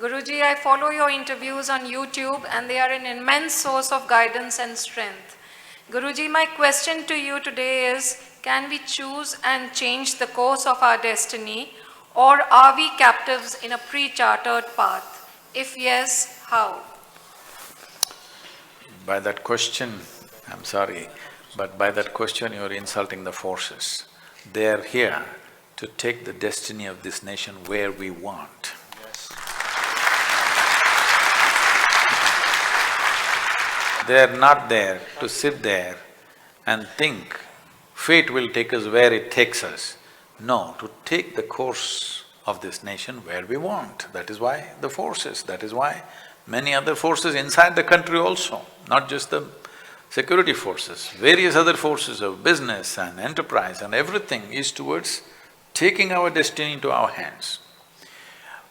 Guruji, I follow your interviews on YouTube and they are an immense source of guidance and strength. Guruji, my question to you today is, can we choose and change the course of our destiny, or are we captives in a pre-chartered path? If yes, how? By that question, I'm sorry, but by that question you're insulting the forces. They are here to take the destiny of this nation where we want. They are not there to sit there and think fate will take us where it takes us. No, to take the course of this nation where we want. That is why the forces, that is why many other forces inside the country also, not just the security forces, various other forces of business and enterprise and everything is towards taking our destiny into our hands.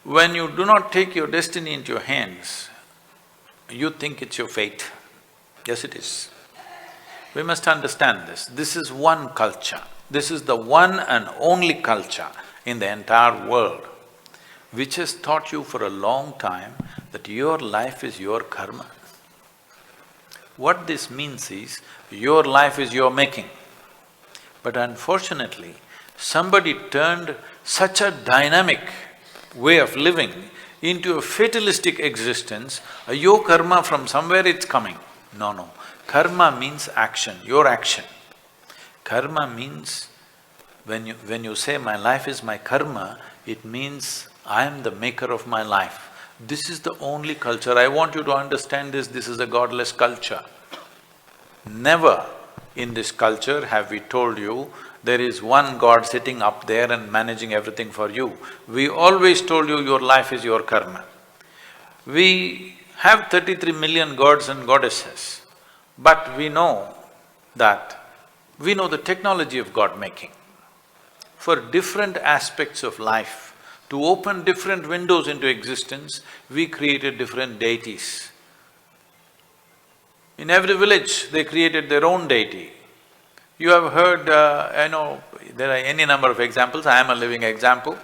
When you do not take your destiny into your hands, you think it's your fate. Yes, it is. We must understand this. This is one culture. This is the one and only culture in the entire world which has taught you for a long time that your life is your karma. What this means is, your life is your making. But unfortunately, somebody turned such a dynamic way of living into a fatalistic existence. Your karma, from somewhere it's coming. No. Karma means action, your action. Karma means, when you say, my life is my karma, it means I am the maker of my life. This is the only culture. I want you to understand this is a godless culture. Never in this culture have we told you there is one God sitting up there and managing everything for you. We always told you your life is your karma. We have 33 million gods and goddesses, but we know the technology of God-making. For different aspects of life, to open different windows into existence, we created different deities. In every village, they created their own deity. You have heard, there are any number of examples, I am a living example,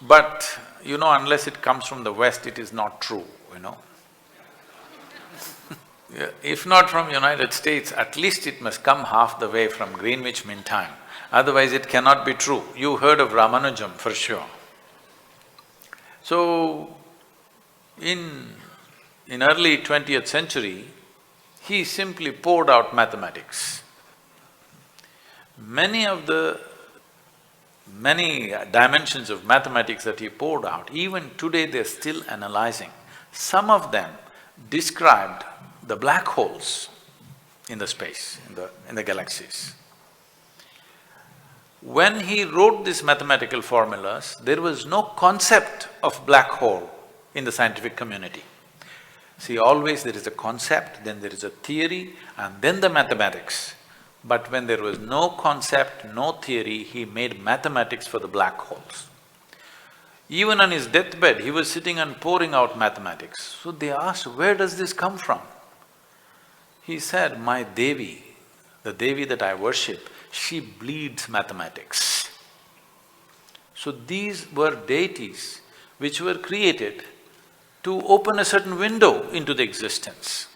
but unless it comes from the West, it is not true, If not from United States, at least it must come half the way from Greenwich Mean Time, otherwise it cannot be true. You heard of Ramanujam for sure. So, in early 20th century, he simply poured out mathematics. Many dimensions of mathematics that he poured out, even today they're still analyzing. Some of them described the black holes in the space, in the galaxies. When he wrote these mathematical formulas, there was no concept of black hole in the scientific community. See, always there is a concept, then there is a theory, and then the mathematics. But when there was no concept, no theory, he made mathematics for the black holes. Even on his deathbed, he was sitting and pouring out mathematics. So they asked, where does this come from? He said, my Devi, the Devi that I worship, she bleeds mathematics. So these were deities which were created to open a certain window into the existence.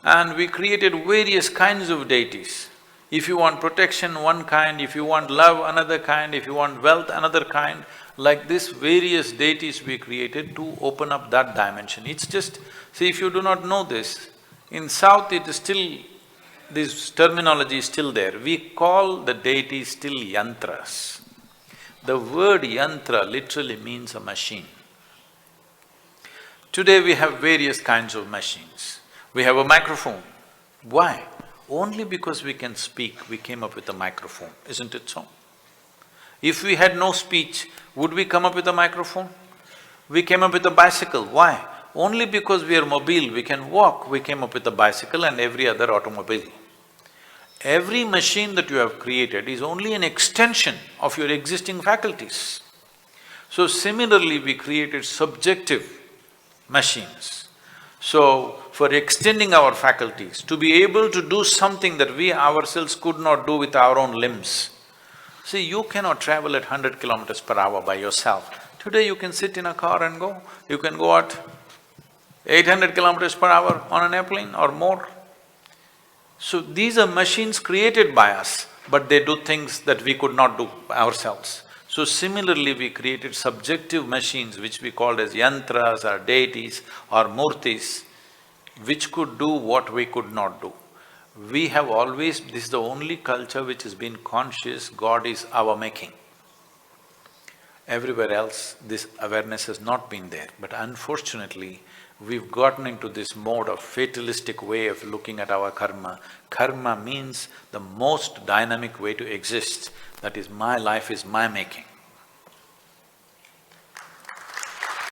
And we created various kinds of deities. If you want protection, one kind; if you want love, another kind; if you want wealth, another kind. Like this, various deities we created to open up that dimension. It's just… see, if you do not know this, in South it is still… this terminology is still there. We call the deities still yantras. The word yantra literally means a machine. Today we have various kinds of machines. We have a microphone. Why? Only because we can speak, we came up with a microphone, isn't it so? If we had no speech, would we come up with a microphone? We came up with a bicycle. Why? Only because we are mobile, we can walk, we came up with a bicycle and every other automobile. Every machine that you have created is only an extension of your existing faculties. So similarly, we created subjective machines. So, for extending our faculties, to be able to do something that we ourselves could not do with our own limbs. See, you cannot travel at 100 kilometers per hour by yourself. Today you can sit in a car and go, you can go at 800 kilometers per hour on an airplane or more. So these are machines created by us, but they do things that we could not do ourselves. So similarly, we created subjective machines which we called as yantras or deities or murtis, which could do what we could not do. We have always… this is the only culture which has been conscious, God is our making. Everywhere else, this awareness has not been there, but unfortunately, we've gotten into this mode of fatalistic way of looking at our karma. Karma means the most dynamic way to exist, that is, my life is my making.